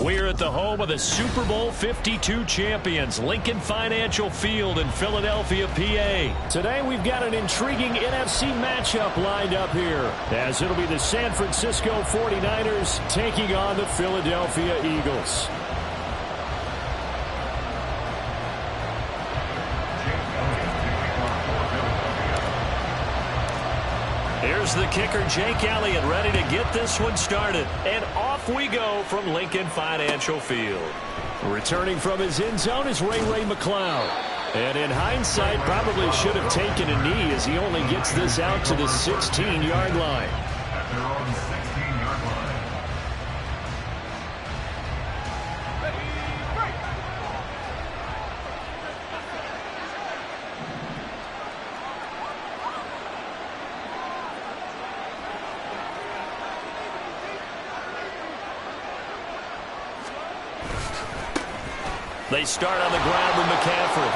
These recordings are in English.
We're at the home of the Super Bowl 52 champions, Lincoln Financial Field in Philadelphia, PA. Today we've got an intriguing NFC matchup lined up here, as it'll be the San Francisco 49ers taking on the Philadelphia Eagles. Here's the kicker, Jake Elliott, ready to get this one started. And off we go from Lincoln Financial Field. Returning from his end zone is Ray McCloud. And in hindsight, probably should have taken a knee as he only gets this out to the 16-yard line. They start on the ground with McCaffrey.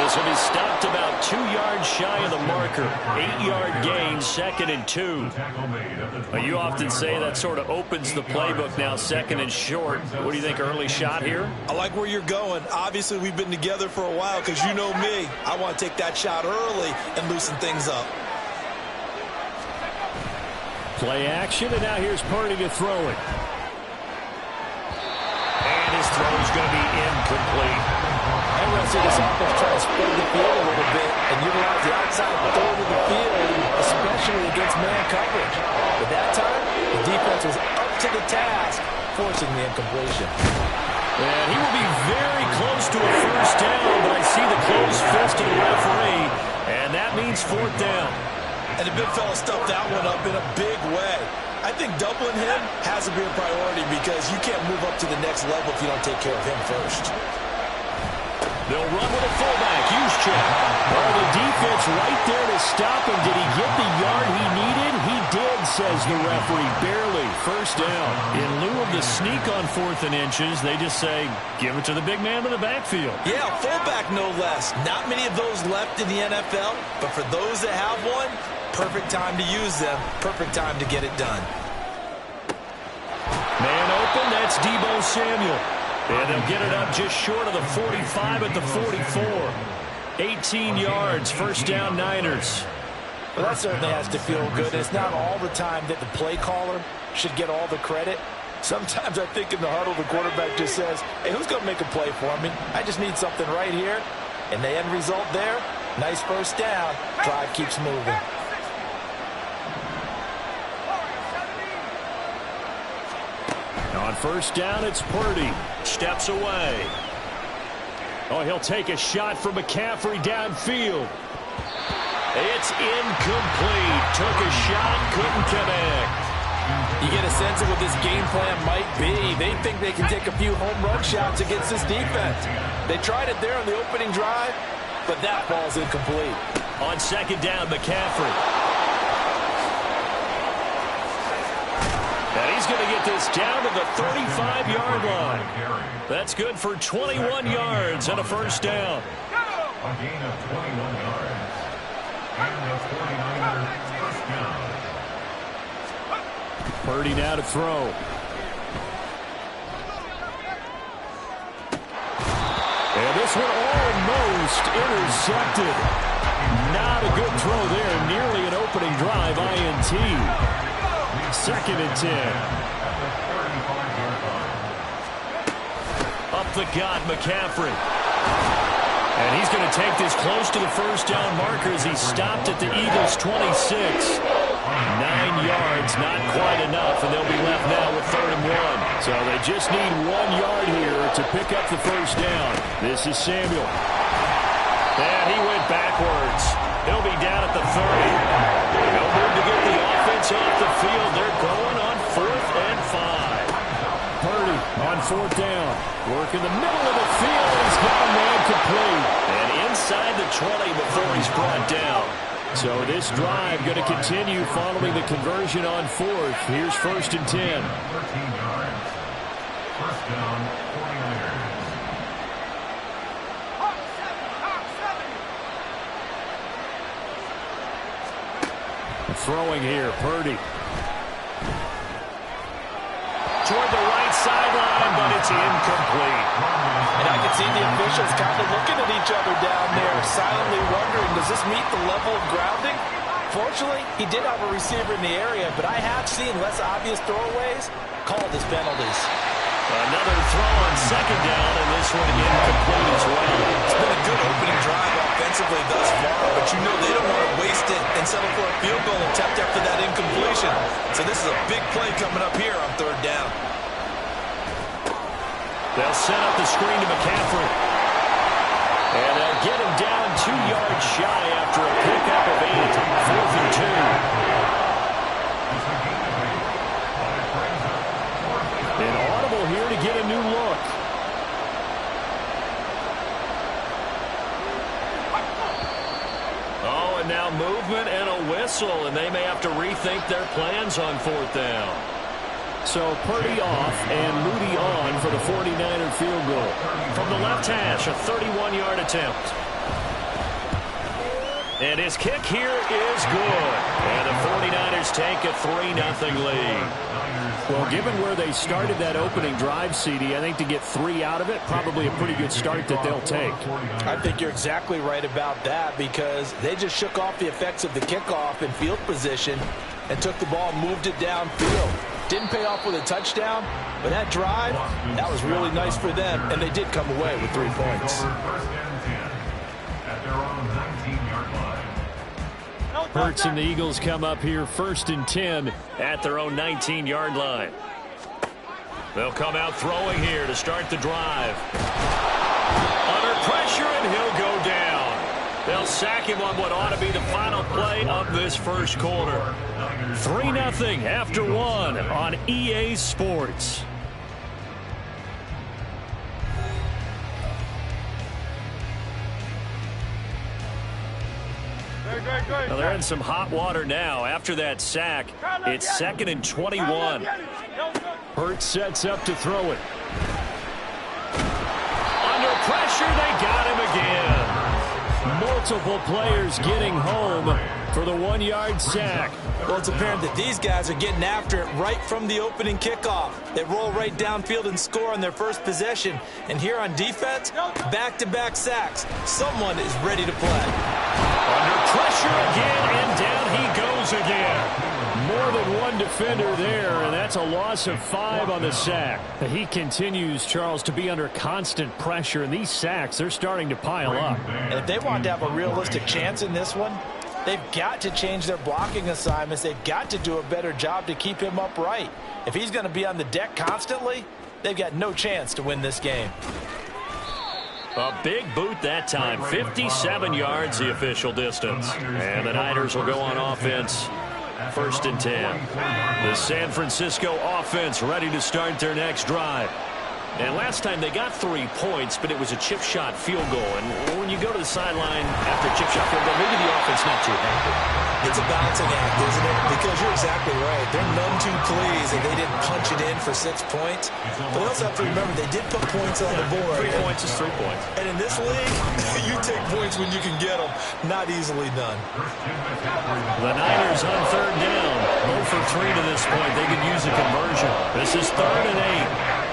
This will be stopped about 2 yards shy of the marker. 8-yard gain, 2nd and 2. You often say that sort of opens the playbook now, 2nd and short. What do you think, early shot here? I like where you're going. Obviously, we've been together for a while because you know me. I want to take that shot early and loosen things up. Play action, and now here's Purdy to throw it. His throw is going to be incomplete. I want to see this offense try to spread the field a little bit and utilize the outside third of the field, especially against man coverage. But that time, the defense was up to the task, forcing the incompletion. And he will be very close to a first down, but I see the closed fist of the referee, and that means 4th down. And the big fella stuffed that one up in a big way. I think doubling him has to be a priority because you can't move up to the next level if you don't take care of him first. They'll run with a fullback. Juszczyk. Oh, the defense right there to stop him. Did he get the yard he needed? He did, says the referee. Barely. First down. In lieu of the sneak on 4th and inches, they just say, give it to the big man in the backfield. Yeah, fullback no less. Not many of those left in the NFL, but for those that have one, perfect time to use them. Perfect time to get it done. Man open, that's Deebo Samuel. And they'll get it up just short of the 45 at the 44. 18 yards, first down Niners. Well, that certainly has to feel good. It's not all the time that the play caller should get all the credit. Sometimes I think in the huddle, the quarterback just says, hey, who's going to make a play for me? I just need something right here. And the end result there, nice first down. Drive keeps moving. On first down, it's Purdy. Steps away. Oh, he'll take a shot from McCaffrey downfield. It's incomplete. Took a shot, couldn't connect. You get a sense of what this game plan might be. They think they can take a few home run shots against this defense. They tried it there on the opening drive, but that ball's incomplete. On 2nd down, McCaffrey. And he's going to get this down to the 35-yard line. That's good for 21 yards and a first down. A gain of 21 yards. And the 49ers first down. Purdy now to throw. And this one almost intercepted. Not a good throw there. Nearly an opening drive, INT. 2nd and 10. Up the gut, McCaffrey. And he's going to take this close to the first down marker as he stopped at the Eagles' 26. 9 yards, not quite enough, and they'll be left now with 3rd and 1. So they just need 1 yard here to pick up the first down. This is Samuel. And he went backwards. He'll be down at the 30. No move to get the offense off the field. They're going on 4th and 5. Purdy on 4th down. Work in the middle of the field. He's got a man complete. And inside the 20 before he's brought down. So this drive going to continue following the conversion on 4th. Here's 1st and 10. 13 yards. First down, 49ers. Throwing here, Purdy. Toward the right sideline, but it's incomplete. And I can see the officials kind of looking at each other down there, silently wondering, does this meet the level of grounding? Fortunately, he did have a receiver in the area, but I have seen less obvious throwaways called as penalties. Another throw on second down, and this one incomplete as well. It's been a good opening drive offensively thus far, but you know they don't want to waste it and settle for a field goal attempt after that incompletion. So this is a big play coming up here on third down. They'll set up the screen to McCaffrey. And they'll get him down 2 yards shy after a pickup of 8. 4th and 2. An audible here to get a new look. Oh, and now movement and a whistle, and they may have to rethink their plans on 4th down. So Purdy off and Moody on for the 49er field goal. From the left hash, a 31-yard attempt. And his kick here is good. And the 49ers take a 3-0 lead. Well, given where they started that opening drive, CD, I think to get 3 out of it, probably a pretty good start that they'll take. I think you're exactly right about that because they just shook off the effects of the kickoff in field position and took the ball and moved it downfield. Didn't pay off with a touchdown, but that drive, that was really nice for them, and they did come away with 3 points. Hurts and the Eagles come up here 1st and 10 at their own 19-yard line. They'll come out throwing here to start the drive. Under pressure, and he'll go down. They'll sack him on what ought to be the final play of this first quarter. 3-0 after 1 on EA Sports. Well, they're in some hot water now. After that sack, it's 2nd and 21. Hurts sets up to throw it. Under pressure, they got him again. Multiple players getting home for the 1-yard sack. Well, it's apparent that these guys are getting after it right from the opening kickoff. They roll right downfield and score on their first possession. And here on defense, back-to-back sacks. Someone is ready to play. Under pressure again, and down he goes again. More than one defender there, and that's a loss of 5 on the sack. He continues, Charles, to be under constant pressure, and these sacks, they're starting to pile up. And if they want to have a realistic chance in this one, they've got to change their blocking assignments. They've got to do a better job to keep him upright. If he's going to be on the deck constantly, they've got no chance to win this game. A big boot that time. 57 yards the official distance. And the Niners will go on offense. 1st and 10. The San Francisco offense ready to start their next drive. And last time they got 3 points, but it was a chip shot field goal. And when you go to the sideline after a chip shot field goal, maybe the offense not too happy. It's a balancing act, isn't it? Because you're exactly right. They're none too pleased that they didn't punch it in for 6 points. But they also have to remember they did put points on the board. 3 points is 3 points. And in this league, you take points when you can get them. Not easily done. The Niners on 3rd down. 0 for 3 to this point. They could use a conversion. This is 3rd and 8.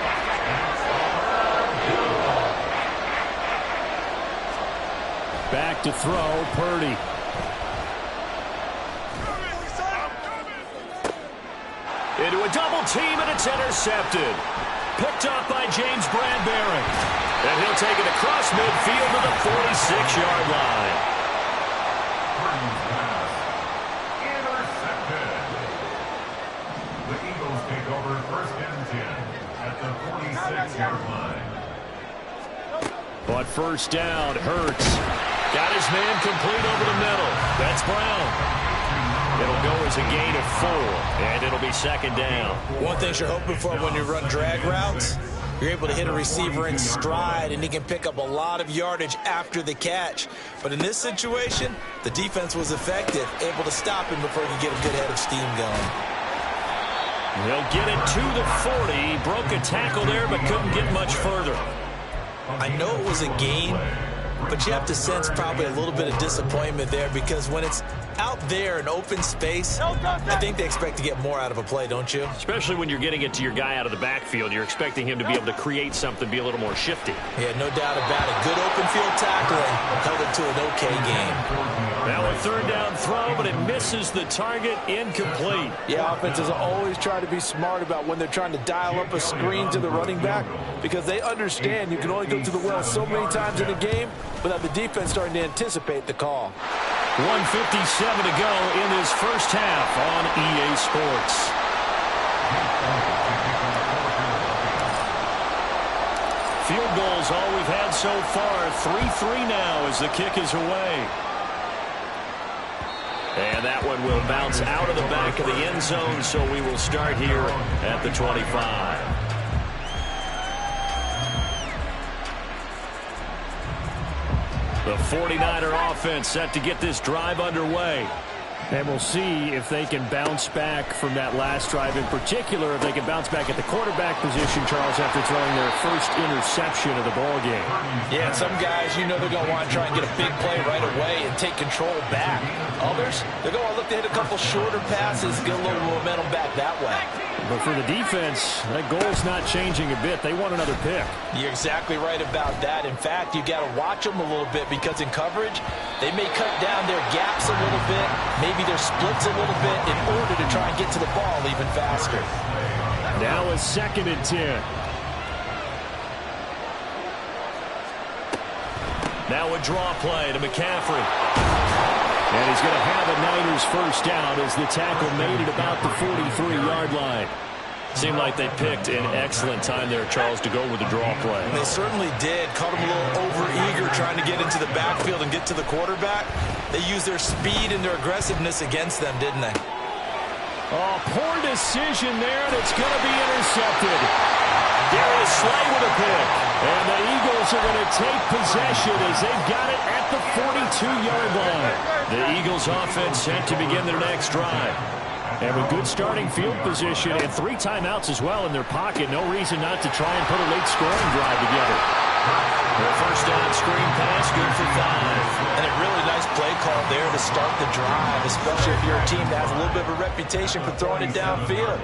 Back to throw, Purdy. Into a double team, and it's intercepted. Picked up by James Bradbury. And he'll take it across midfield to the 46-yard line. Intercepted. The Eagles take over 1st and 10 at the 46-yard line. But 1st down, Hurts. Got his man complete over the middle. That's Brown. It'll go as a gain of 4, and it'll be 2nd down. One thing you're hoping for when you run drag routes, you're able to hit a receiver in stride, and he can pick up a lot of yardage after the catch. But in this situation, the defense was effective, able to stop him before he could get a good head of steam going. They'll get it to the 40. He broke a tackle there, but couldn't get much further. I know it was a gain, but you have to sense probably a little bit of disappointment there because when it's out there in open space, I think they expect to get more out of a play, don't you? Especially when you're getting it to your guy out of the backfield. You're expecting him to be able to create something, be a little more shifty. Yeah, no doubt about it. Good open field tackling. Held it to an okay game. Now a third down throw, but it misses the target. Incomplete. Yeah, offenses always try to be smart about when they're trying to dial up a screen to the running back because they understand you can only go to the well so many times in a game without the defense starting to anticipate the call. 1:57 to go in this first half on EA Sports. Field goals all we've had so far. 3-3 now as the kick is away. And that one will bounce out of the back of the end zone, so we will start here at the 25. The 49er offense set to get this drive underway. And we'll see if they can bounce back from that last drive, in particular if they can bounce back at the quarterback position, Charles, after throwing their first interception of the ball game. Yeah, some guys, you know they're going to want to try and get a big play right away and take control back. Others, they're going to look to hit a couple shorter passes, get a little momentum back that way. But for the defense, that goal's not changing a bit. They want another pick. You're exactly right about that. In fact, you got to watch them a little bit because in coverage, they may cut down their gaps a little bit, maybe their splits a little bit in order to try and get to the ball even faster. Now a 2nd and 10. Now a draw play to McCaffrey. And he's going to have a Niners first down as the tackle made it about the 43-yard line. Seemed like they picked an excellent time there, Charles, to go with the draw play. They certainly did. Caught him a little over-eager trying to get into the backfield and get to the quarterback. They used their speed and their aggressiveness against them, didn't they? Oh, poor decision there, and it's going to be intercepted. Darius Slay with a pick. And the Eagles are going to take possession as they've got it at the 42-yard line. The Eagles offense set to begin their next drive. And with good starting field position and 3 timeouts as well in their pocket, no reason not to try and put a late scoring drive together. Their first down screen pass, good for 5. And a really nice play call there to start the drive, especially if you're a team that has a little bit of a reputation for throwing it downfield.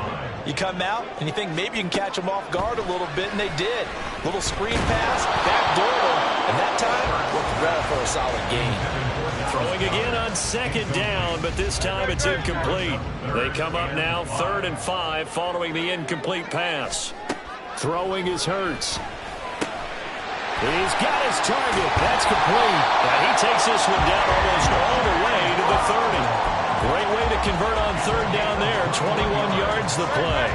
You come out and you think maybe you can catch them off guard a little bit, and they did. Little screen pass, backdoor them, and that time worked well for a solid gain. Throwing again on 2nd down, but this time it's incomplete. They come up now 3rd and 5 following the incomplete pass. Throwing is Hurts. He's got his target. That's complete. And he takes this one down almost all the way to the 30. Great way to convert on 3rd down there. 21 yards the play.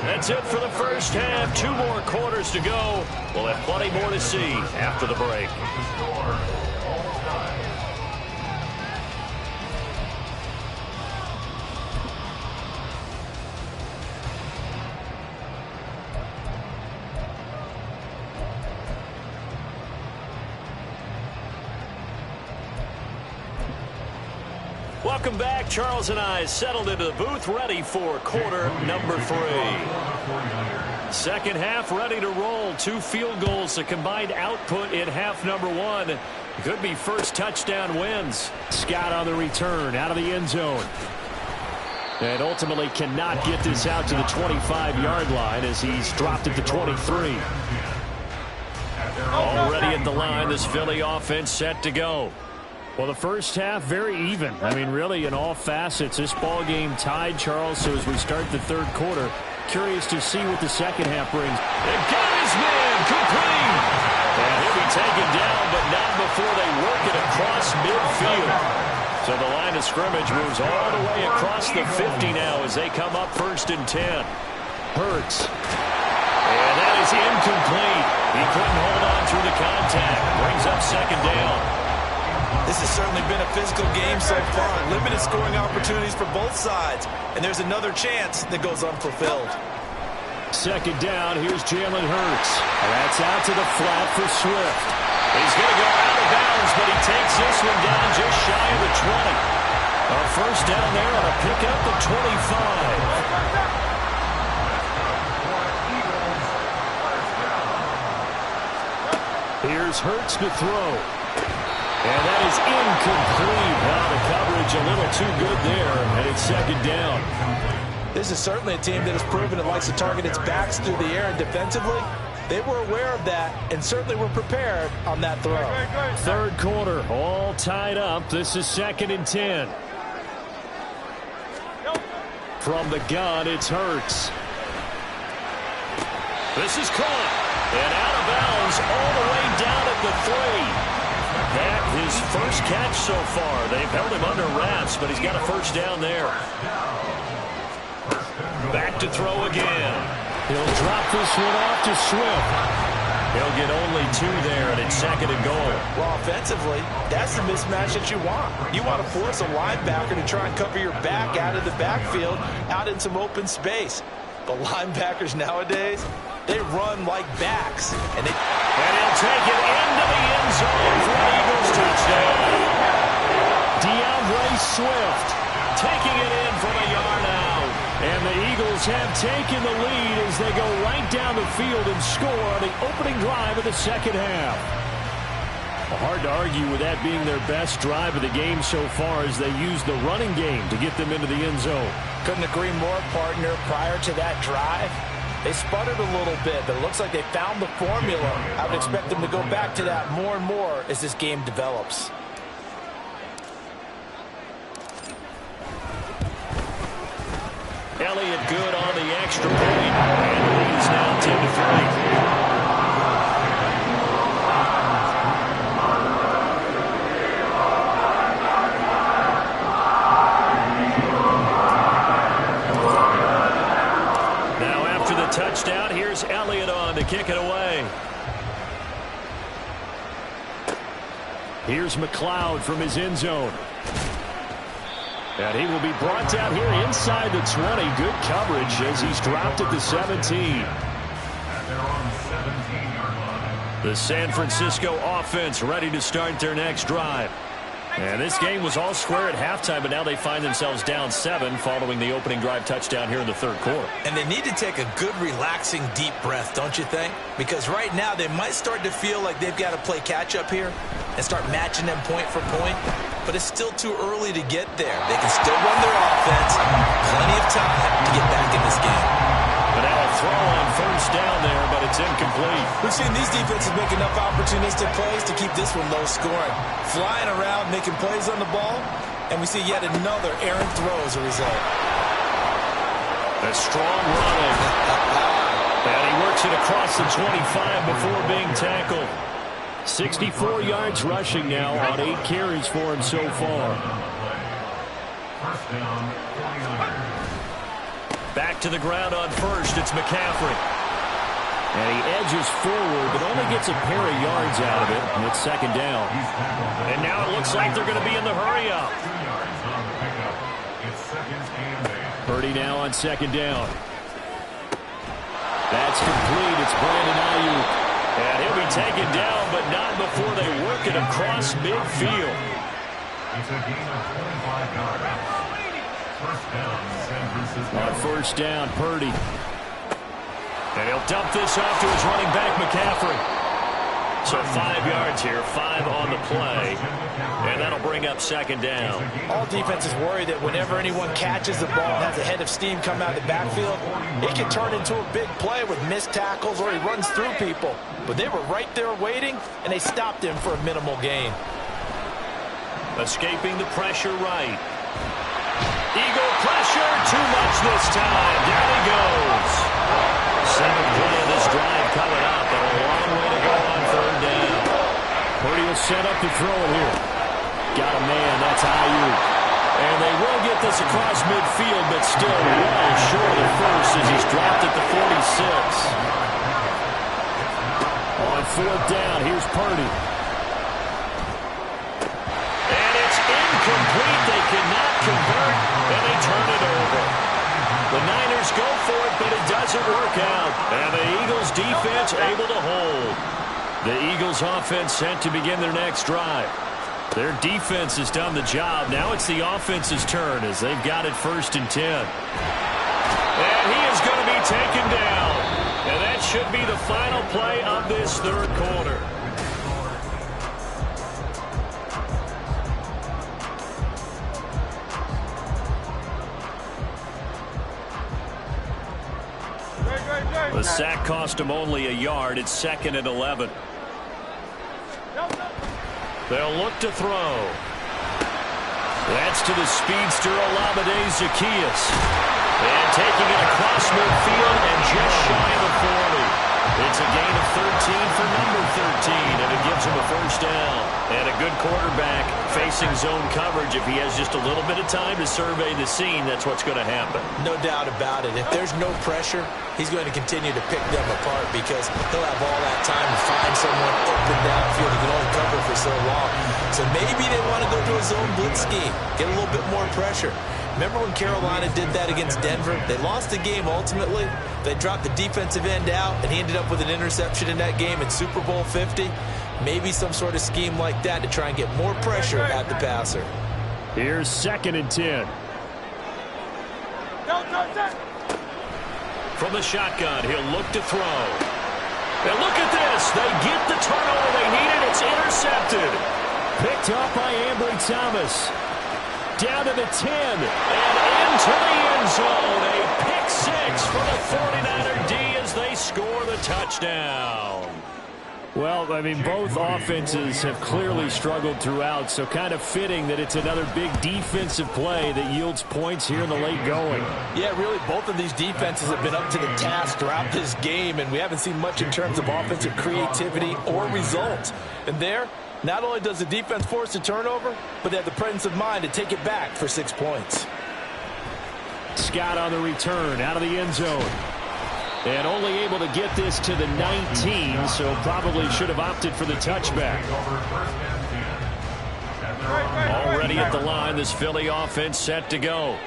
That's it for the first half. 2 more quarters to go. We'll have plenty more to see after the break. Welcome back. Charles and I settled into the booth, ready for quarter number 3. Second half ready to roll. 2 field goals, a combined output in half number 1. Could be first touchdown wins. Scott on the return out of the end zone. And ultimately cannot get this out to the 25-yard line as he's dropped it to 23. Already at the line, this Philly offense set to go. Well, the first half, very even. I mean, really, in all facets, this ball game tied, Charles. So as we start the 3rd quarter, curious to see what the second half brings. They've got his man complete. And he'll be taken down, but not before they work it across midfield. So the line of scrimmage moves all the way across the 50 now as they come up 1st and 10. Hurts. And that is incomplete. He couldn't hold on through the contact. Brings up 2nd down. This has certainly been a physical game so far. Limited scoring opportunities for both sides. And there's another chance that goes unfulfilled. 2nd down, here's Jalen Hurts. That's out to the flat for Swift. He's going to go out of bounds, but he takes this one down just shy of the 20. A first down there on a pickup at 25. Here's Hurts to throw. And that is incomplete. Now the coverage a little too good there, and it's second down. This is certainly a team that has proven it likes to target its backs through the air, and defensively, they were aware of that and certainly were prepared on that throw. Third quarter, all tied up. This is 2nd and 10. From the gun, it's Hurts. This is caught. And out of bounds all the way down at the 3. That his first catch so far. They've held him under wraps, but he's got a first down there. Back to throw again. He'll drop this one off to Swift. He'll get only 2 there, and it's 2nd and goal. Well, offensively, that's the mismatch that you want. You want to force a linebacker to try and cover your back out of the backfield, out in some open space. But linebackers nowadays, they run like backs. And he'll take it into the end zone for an Eagles touchdown. DeAndre Swift taking it in from a yard out. And the Eagles have taken the lead as they go right down the field and score on the opening drive of the second half. Well, hard to argue with that being their best drive of the game so far as they use the running game to get them into the end zone. Couldn't agree more, partner. Prior to that drive, they sputtered a little bit, but it looks like they found the formula. I would expect them to go back to that more and more as this game develops. Elliott good on the extra point, and the lead is now 10-3. Now after the touchdown, here's Elliott on to kick it away. Here's McLeod from his end zone. And he will be brought down here inside the 20. Good coverage as he's dropped at the 17. And they're on the 17-yard line. The San Francisco offense ready to start their next drive. And this game was all square at halftime, but now they find themselves down 7 following the opening drive touchdown here in the third quarter. And they need to take a good, relaxing, deep breath, don't you think? Because right now they might start to feel like they've got to play catch-up here and start matching them point for point. But it's still too early to get there. They can still run their offense. Plenty of time to get back in this game. But now a throw on first down there, but it's incomplete. We've seen these defenses make enough opportunistic plays to keep this one low scoring. Flying around, making plays on the ball, and we see yet another errant throw as a result. A strong running. And he works it across the 25 before being tackled. 64 yards rushing now on 8 carries for him so far. First down, 49. Back to the ground on first. It's McCaffrey. And he edges forward, but only gets a pair of yards out of it, and it's second down. And now it looks like they're going to be in the hurry-up. 2 yards on the pickup. It's second and 8. Purdy now on second down. That's complete. It's Brandon Ayuk. And he'll be taken down, but not before they work it across midfield. It's a gain of 25 yards. First down, San Francisco. On first down, Purdy. And he'll dump this off to his running back, McCaffrey. So 5 yards here, 5 on the play. And that'll bring up second down. All defenses worry that whenever anyone catches the ball and has a head of steam come out of the backfield, it can turn into a big play with missed tackles or he runs through people. But they were right there waiting, and they stopped him for a minimal gain. Escaping the pressure right. Eagle pressure, too much this time. Down he goes. 7th play of this drive coming up, and a long way to go on third down. Purdy will set up to throw it here. Got a man, that's Ayuk. And they will get this across midfield, but still well short of first as he's dropped at the 46. On fourth down, here's Purdy. And it's incomplete. They cannot convert, and they turn it over. The Niners go for it, but it doesn't work out. And the Eagles defense able to hold. The Eagles offense set to begin their next drive. Their defense has done the job. Now it's the offense's turn as they've got it 1st and 10. And he is going to be taken down. And that should be the final play of this third quarter. sack cost him only a yard. It's 2nd and 11. They'll look to throw. That's to the speedster, Olamide Zaccheaus. And taking it across midfield and just shy of the 40. It's a gain of 13 for number 13, and it gives him a first down. And a good quarterback facing zone coverage. If he has just a little bit of time to survey the scene, that's what's going to happen. No doubt about it. If there's no pressure, he's going to continue to pick them apart because he'll have all that time to find someone open downfield. He can only cover for so long. So maybe they want to go to a zone blitz scheme, get a little bit more pressure. Remember when Carolina did that against Denver? They lost the game ultimately. They dropped the defensive end out, and he ended up with an interception in that game in Super Bowl 50. Maybe some sort of scheme like that to try and get more pressure at the passer. Here's 2nd and 10. From the shotgun, he'll look to throw. And look at this. They get the turnover they needed. It's intercepted. Picked up by Ambry Thomas. Down to the 10, and into the end zone. A pick 6 for the 49er D as they score the touchdown. Well, I mean, both offenses have clearly struggled throughout, so kind of fitting that it's another big defensive play that yields points here in the late going. Yeah, really, both of these defenses have been up to the task throughout this game, and we haven't seen much in terms of offensive creativity or results. And there, not only does the defense force a turnover, but they have the presence of mind to take it back for 6 points. Scott on the return, out of the end zone. And only able to get this to the 19, so probably should have opted for the touchback. Already at the line, this Philly offense set to go.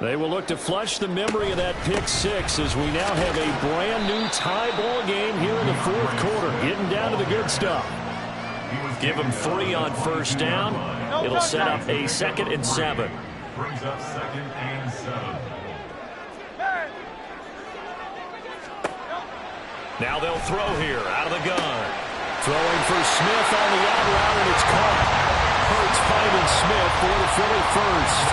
They will look to flush the memory of that pick 6 as we now have a brand new tie ball game here in the 4th quarter, getting down to the good stuff. Give him 3 on first down. It'll set up a 2nd and 7. Brings up 2nd and 7. Now they'll throw here out of the gun. Throwing for Smith on the out route, and it's caught. Hurts finding Smith for the Philly first.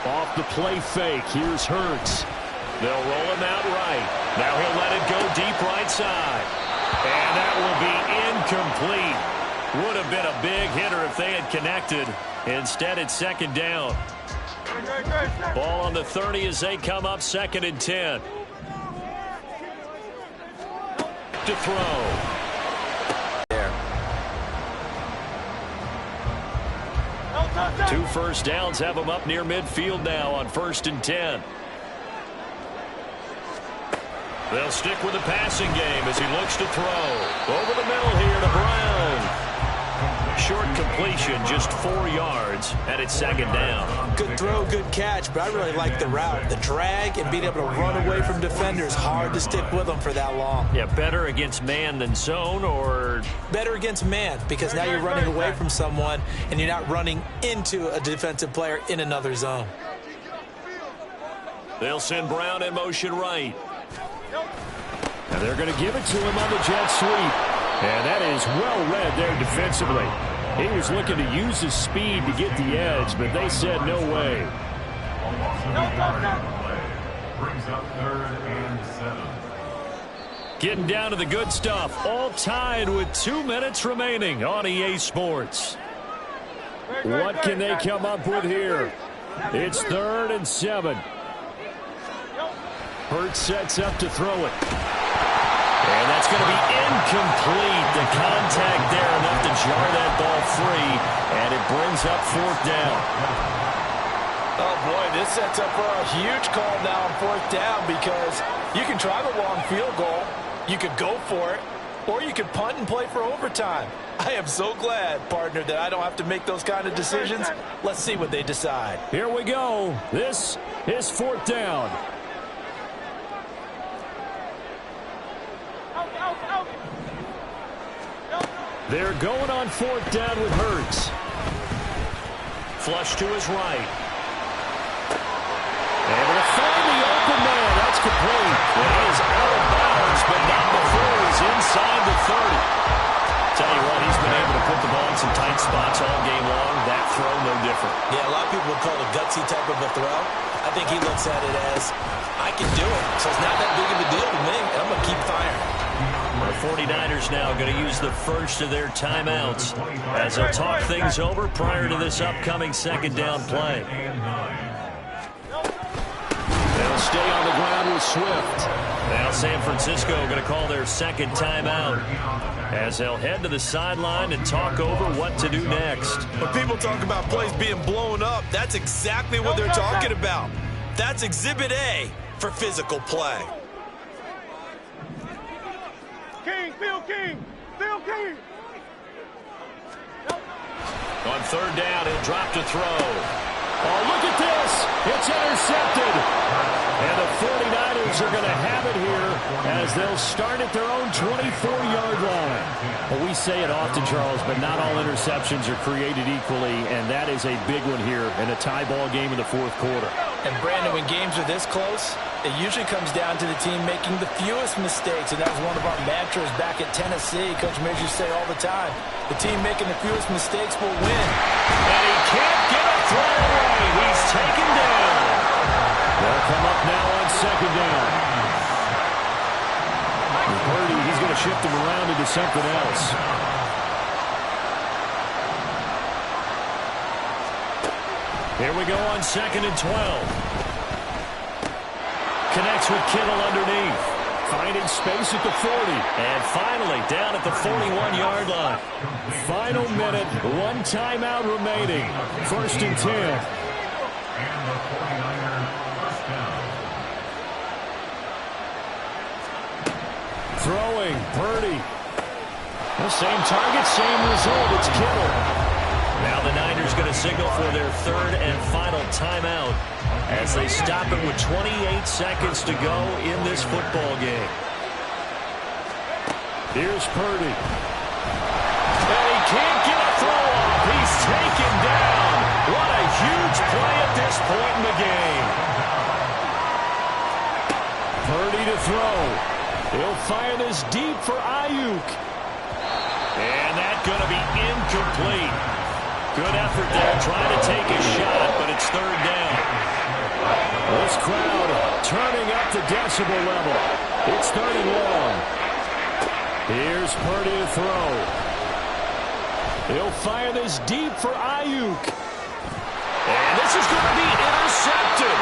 Off the play fake, here's Hurts. They'll roll him out right. Now he'll let it go deep right side. And that will be incomplete. Would have been a big hitter if they had connected. Instead, it's 2nd down. Ball on the 30 as they come up 2nd and 10. To throw. There. 2 first downs have them up near midfield now on 1st and 10. They'll stick with the passing game as he looks to throw. Over the middle here to Brown. Short completion, just 4 yards, and it's 2nd down. Good throw, good catch, but I really like the route. The drag and being able to run away from defenders, hard to stick with them for that long. Yeah, better against man than zone, or? Better against man, because now you're running away from someone, and you're not running into a defensive player in another zone. They'll send Brown in motion right. And they're going to give it to him on the jet sweep. And that is well read there defensively. He was looking to use his speed to get the edge, but they said no way. Brings up 3rd and 7. Getting down to the good stuff. All tied with 2 minutes remaining on EA Sports. What can they come up with here? It's 3rd and 7. Hurts sets up to throw it. And that's going to be incomplete. The contact there enough to jar that ball free, and it brings up 4th down. Oh, boy, this sets up for a huge call now on 4th down because you can try the long field goal, you could go for it, or you could punt and play for overtime. I am so glad, partner, that I don't have to make those kind of decisions. Let's see what they decide. Here we go. This is 4th down. They're going on 4th down with Hurts. Flush to his right. Able to find the open man. That's complete. And he is out of bounds, but not before he's inside the 30. Tell you what, he's been able to put the ball find some tight spots all game long. That throw, no different. Yeah, a lot of people would call it a gutsy type of a throw. I think he looks at it as, I can do it, so it's not that big of a deal to me, and I'm going to keep firing. The 49ers now going to use the first of their timeouts as they'll talk things over prior to this upcoming second down play. They'll stay on the ground with Swift. Now San Francisco going to call their second timeout as they'll head to the sideline and talk over what to do next. When people talk about plays being blown up, that's exactly what they're talking about. That's Exhibit A for physical play. King. On third down, he'll drop to throw. Oh, look at this. It's intercepted. And the 49ers are going to have it here as they'll start at their own 24-yard line. Well, we say it often, Charles, but not all interceptions are created equally, and that is a big one here in a tie ball game in the fourth quarter. And, Brandon, when games are this close, it usually comes down to the team making the fewest mistakes, and that was one of our mantras back at Tennessee. Coach Mears used to say all the time, the team making the fewest mistakes will win. And he can't get a throw away. He's taken down. They'll come up now on second down. Purdy, he's going to shift him around into something else. Here we go on 2nd and 12. Connects with Kittle underneath. Finding space at the 40. And finally down at the 41-yard line. Final minute, one timeout remaining. 1st and 10. And the 49ers first down. Throwing, Purdy. The same target, same result. It's Kittle. Now the Niners going to signal for their third and final timeout as they stop it with 28 seconds to go in this football game. Here's Purdy. And he can't get a throw off. He's taken down. What a huge play at this point in the game. Purdy to throw. He'll fire this deep for Ayuk. And that's going to be incomplete. Good effort there trying to take a shot, but it's third down. This crowd turning up the decibel level. It's 3rd and long. Here's Purdy to throw. He'll fire this deep for Ayuk. And this is going to be intercepted.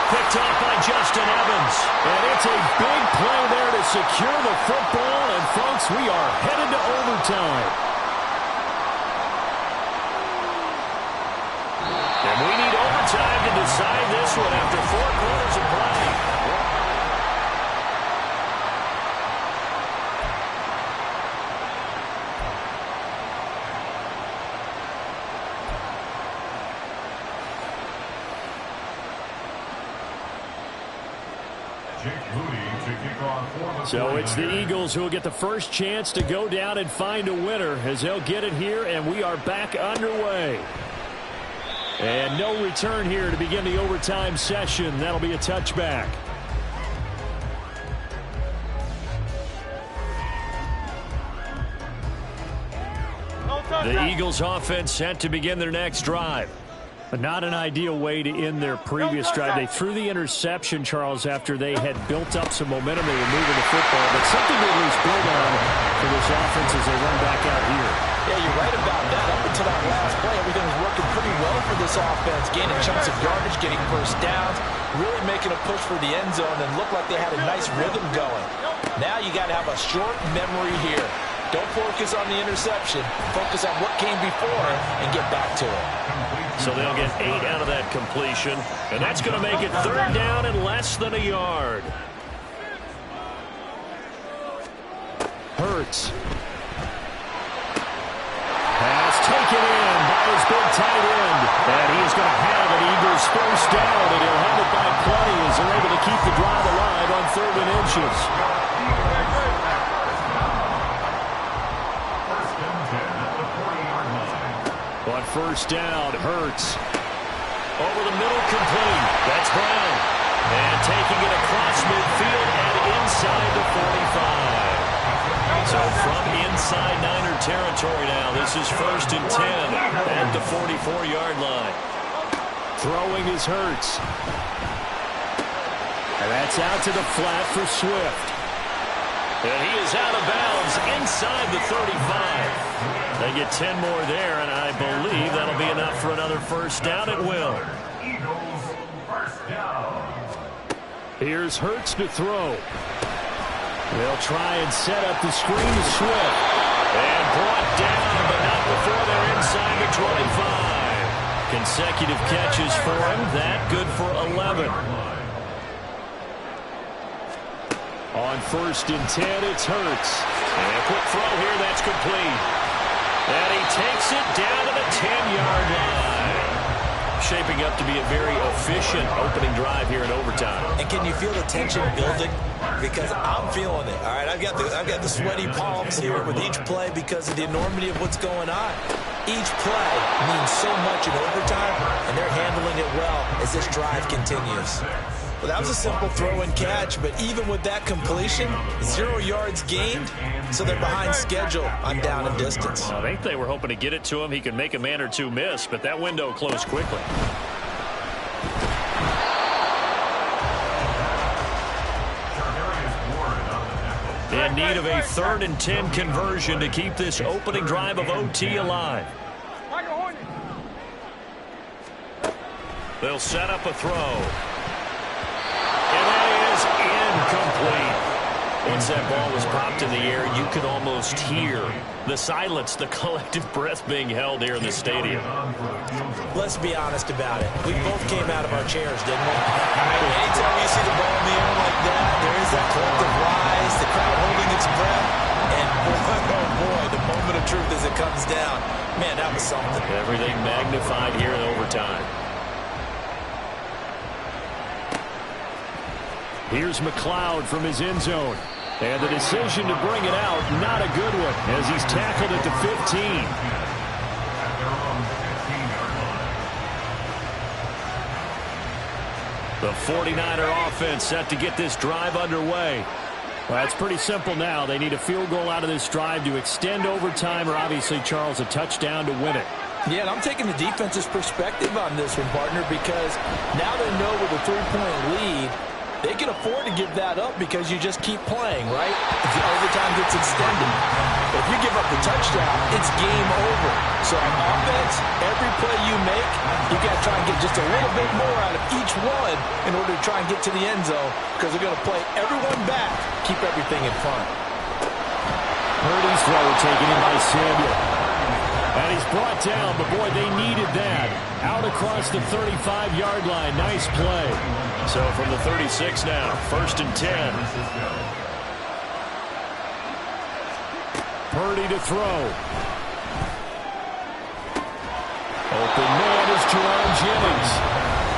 Picked off by Justin Evans. And it's a big play there to secure the football. And, folks, we are headed to overtime. And we need overtime to decide this one after 4 quarters of play. So it's the Eagles who will get the first chance to go down and find a winner as they'll get it here, and we are back underway. And no return here to begin the overtime session. That'll be a touchback. The Eagles offense set to begin their next drive. But not an ideal way to end their previous drive. They threw the interception, Charles, after they had built up some momentum. They were moving the football, but something to at least build on for this offense as they run back out here. Yeah, you're right about that. Up until that last play, everything was working pretty well for this offense, gaining chunks of yardage, getting first downs, really making a push for the end zone, and looked like they had a nice rhythm going. Now you got to have a short memory here. Don't focus on the interception. Focus on what came before and get back to it. So they'll get 8 out of that completion, and that's going to make it third down and less than a yard. Hurts. Pass taken in by his big tight end. And he is going to have an Eagles first down, and he'll have it by plenty as they're able to keep the drive alive on 3rd and inches. On first down, Hurts. Over the middle, complete. That's Brown. And taking it across midfield and inside the 45. So from inside Niner territory now, this is 1st and 10 at the 44-yard line. Throwing is Hurts. And that's out to the flat for Swift. And he is out of bounds inside the 35. They get 10 more there, and I believe that'll be enough for another first down at will. Eagles first down. Here's Hurts to throw. They'll try and set up the screen to Swift. And brought down, but not before they're inside the 25. Consecutive catches for him. That good for 11. On 1st and 10, it's Hurts. And a quick throw here, that's complete. And he takes it down to the 10-yard line. Shaping up to be a very efficient opening drive here in overtime. And can you feel the tension building? Because I'm feeling it. All right, I've got the sweaty palms here with each play because of the enormity of what's going on. Each play means so much in overtime, and they're handling it well as this drive continues. Well, that was a simple throw and catch, but even with that completion, 0 yards gained, so they're behind schedule on down and distance. I think they were hoping to get it to him. He could make a man or two miss, but that window closed quickly. In need of a 3rd and 10 conversion to keep this opening drive of OT alive. They'll set up a throw. And that is incomplete. Once that ball was popped in the air, you could almost hear the silence, the collective breath being held here in the stadium. Let's be honest about it. We both came out of our chairs, didn't we? Anytime you see the ball in the air like that, there is that collective rise, the crowd holding its breath, and boy, oh boy, the moment of truth as it comes down. Man, that was something. Everything magnified here in overtime. Here's McLeod from his end zone. And the decision to bring it out, not a good one, as he's tackled at the 15. The 49er offense set to get this drive underway. Well, it's pretty simple now. They need a field goal out of this drive to extend overtime, or obviously, Charles, a touchdown to win it. Yeah, and I'm taking the defense's perspective on this one, partner, because now they know with a 3-point lead, they can afford to give that up because you just keep playing, right? If the overtime gets extended. But if you give up the touchdown, it's game over. So on offense, every play you make, you got to try and get just a little bit more out of each one in order to try and get to the end zone because they're going to play everyone back, keep everything in front. Purdy's throw taken in by Samuel. And he's brought down, but boy, they needed that. Out across the 35-yard line. Nice play. So from the 36 now, 1st and 10. Purdy to throw. Open man is Jerron Jennings.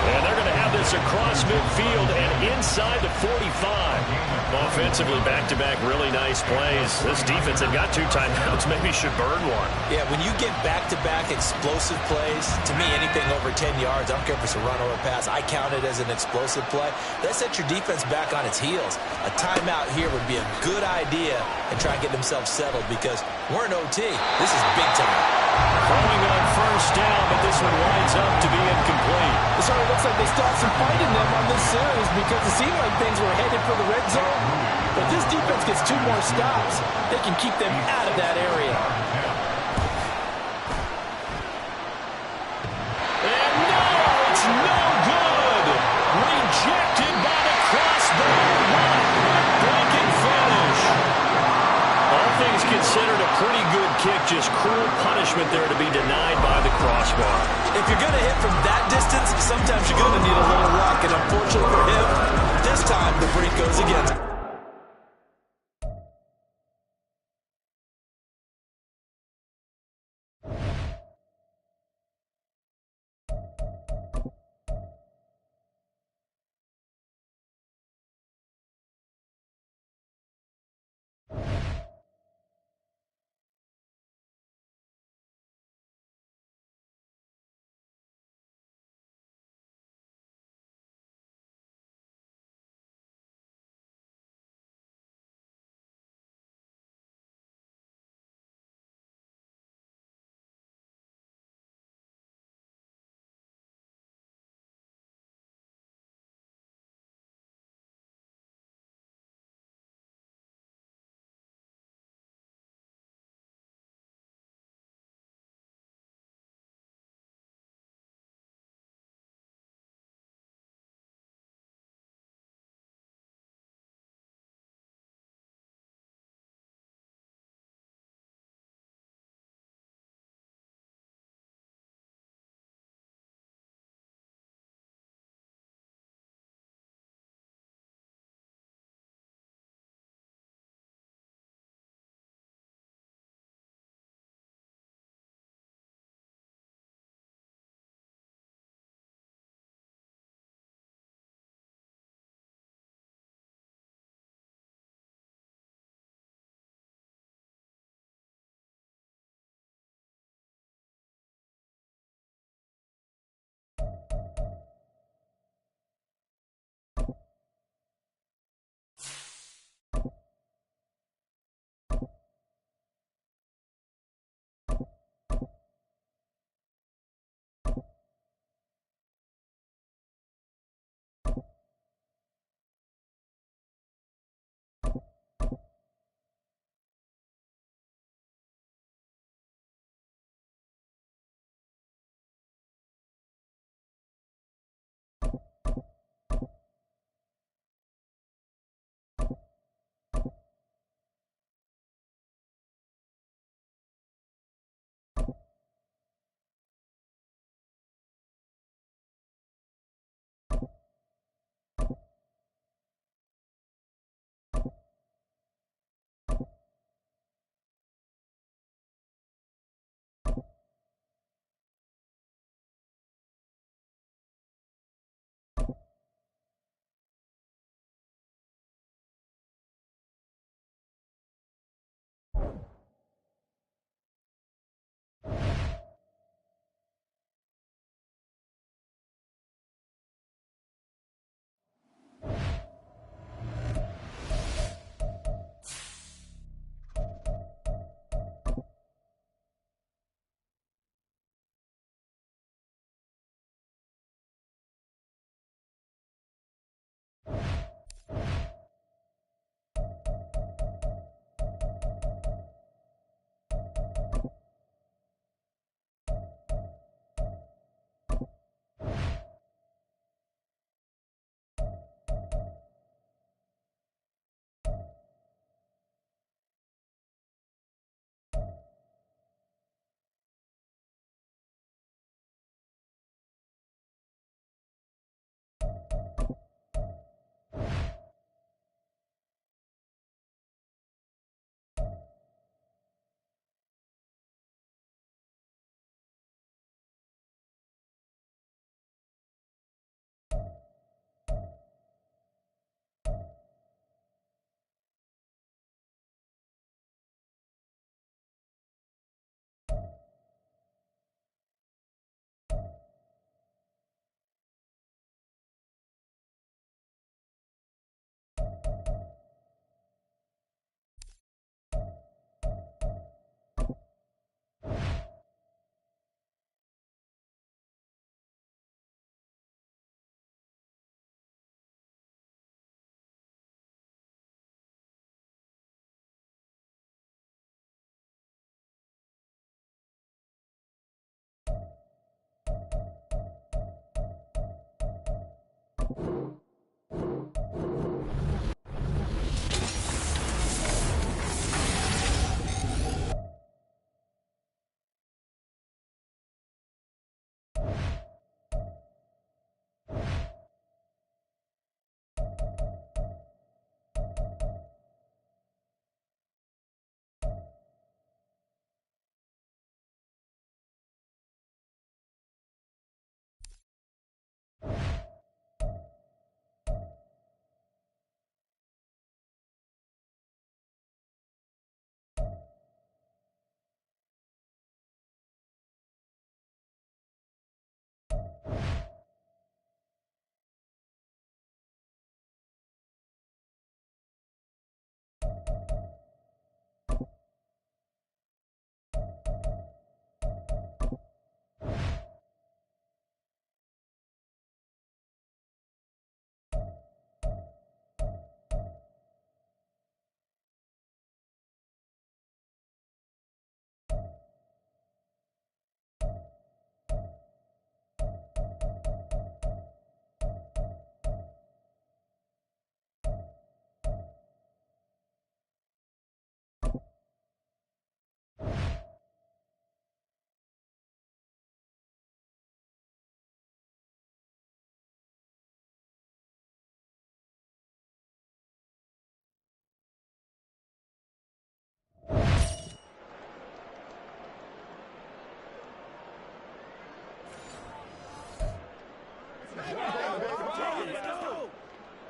And they're going to have this across midfield and inside the 45. Offensively, back-to-back really nice plays. This defense, they've got 2 timeouts, maybe should burn one. Yeah, when you get back-to-back explosive plays, to me, anything over 10 yards, I don't care if it's a run or a pass, I count it as an explosive play. That sets your defense back on its heels. A timeout here would be a good idea and try and get themselves settled because we're in OT. This is big time. Throwing on 1st down, but this one winds up to be incomplete. It certainly looks like they still have some fight in them on this series because it seemed like things were headed for the red zone. But this defense gets 2 more stops. They can keep them out of that area. And no, it's no good. Rejected by the crossbar. Breaking finish. All things considered, a pretty good kick. Just cruel punishment there to be denied by the crossbar. If you're going to hit from that distance, sometimes you're going to need a little luck. And unfortunately for him, this time the freak goes against him.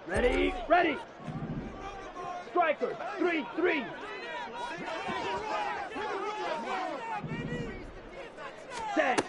Ready, ready. Strikers, 3-3. Set.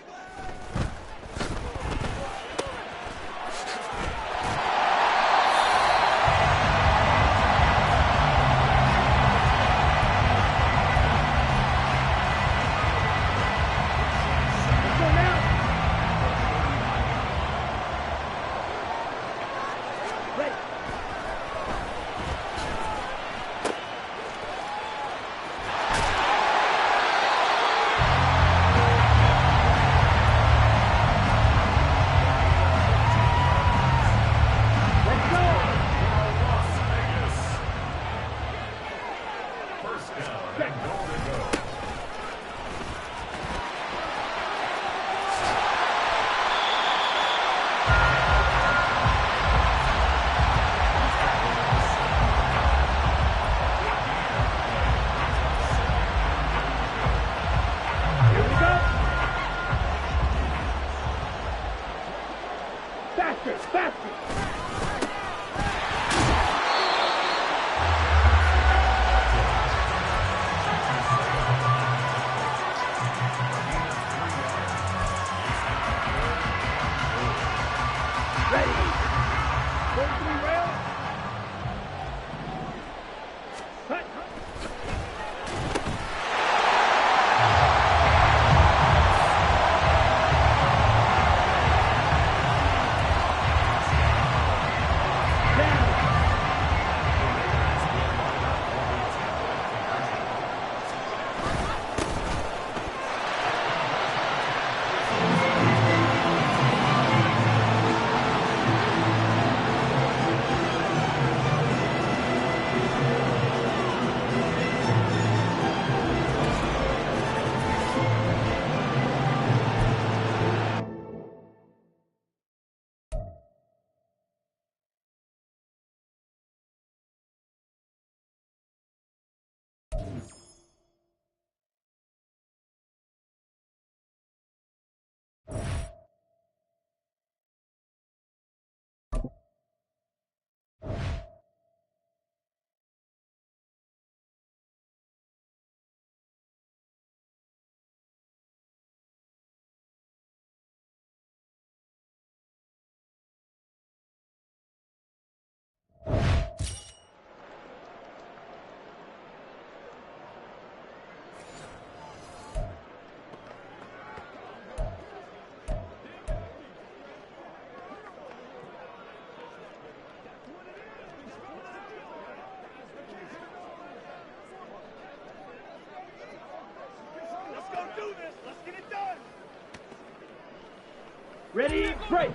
Ready, break.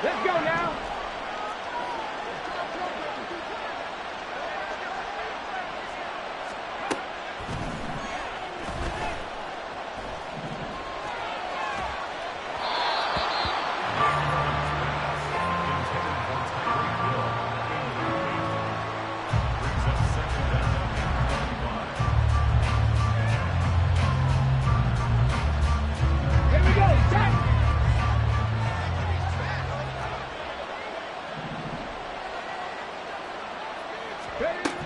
Let's go now. Here we go. Set. Ready.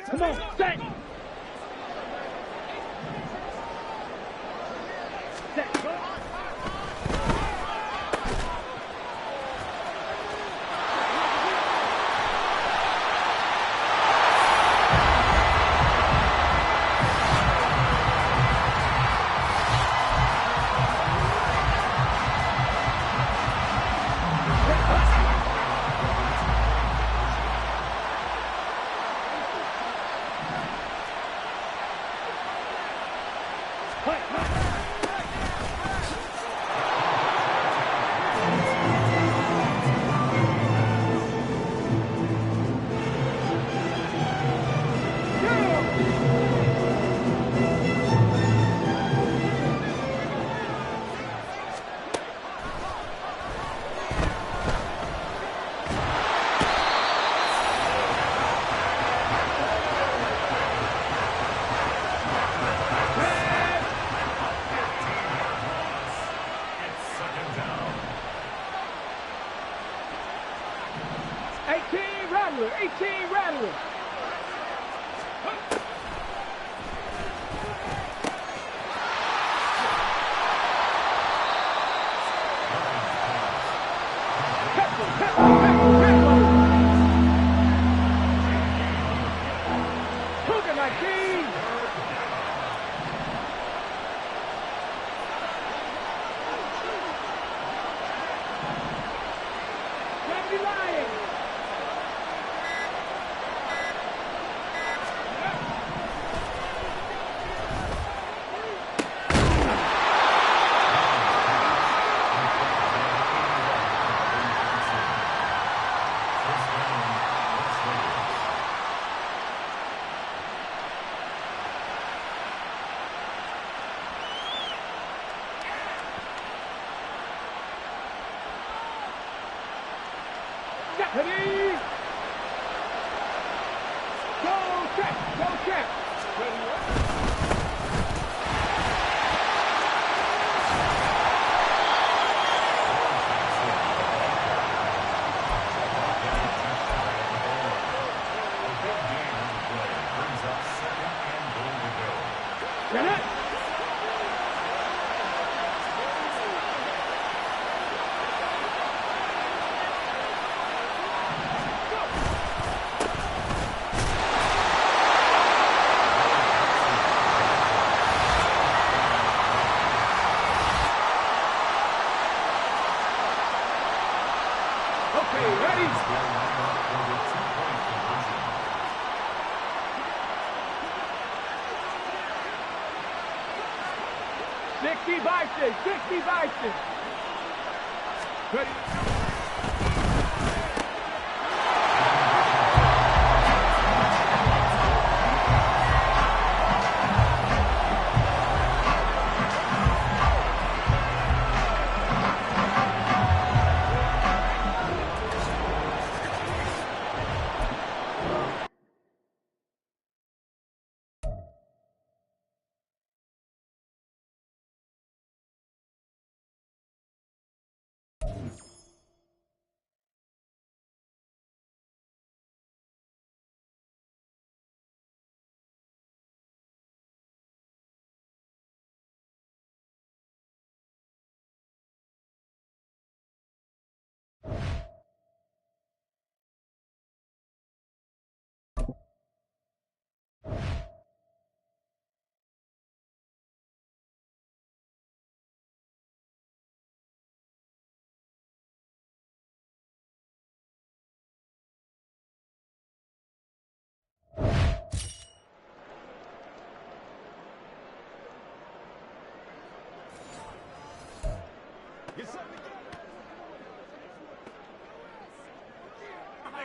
Come on, set. Set. Go. Rattler, 18 Rattler. Cooking like cheese. Gravity Lion. Ready? Go check! Go check! Get it! 60 vices, 60 vices. Ready?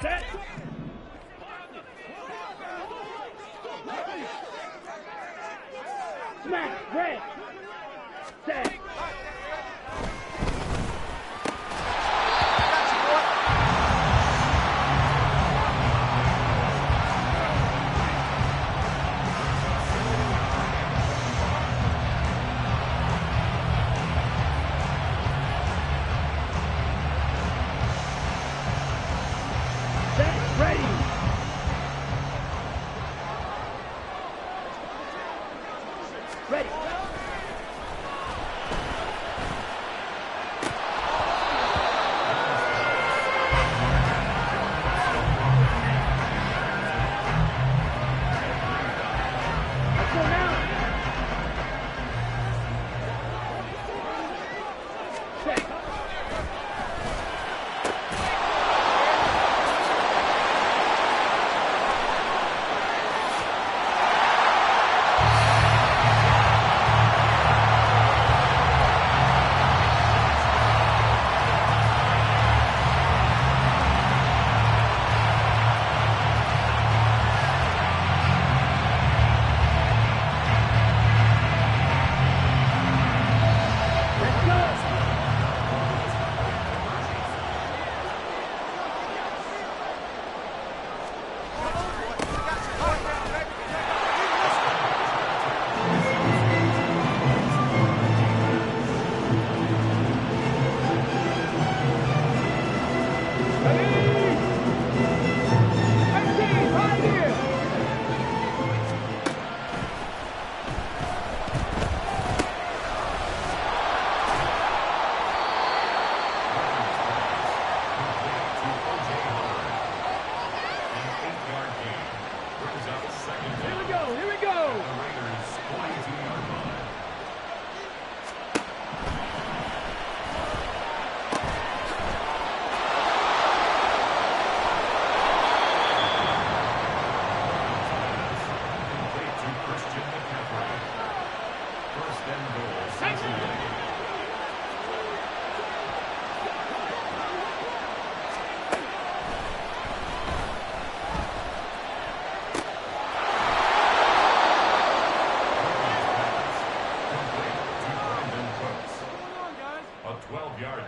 Set. Smash, red. Set. Ready. Let's go now. Set.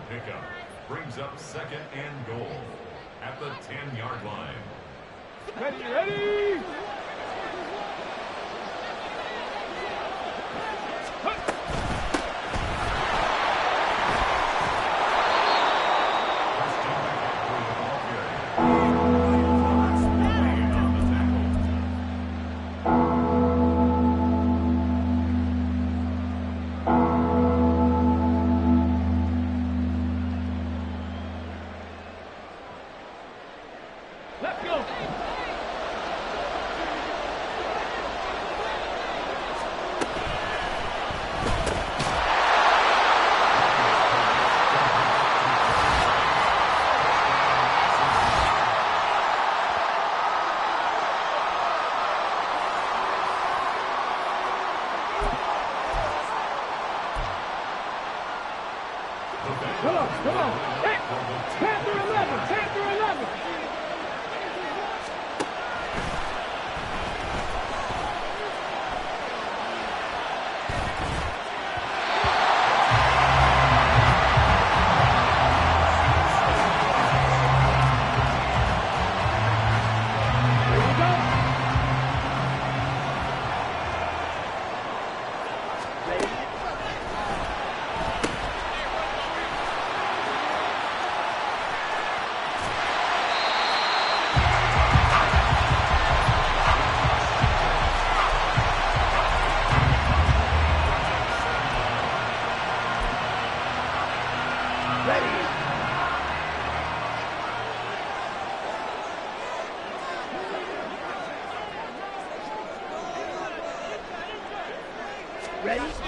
pickup brings up second and goal at the 10-yard line. Ready, ready! Let's go! Ready?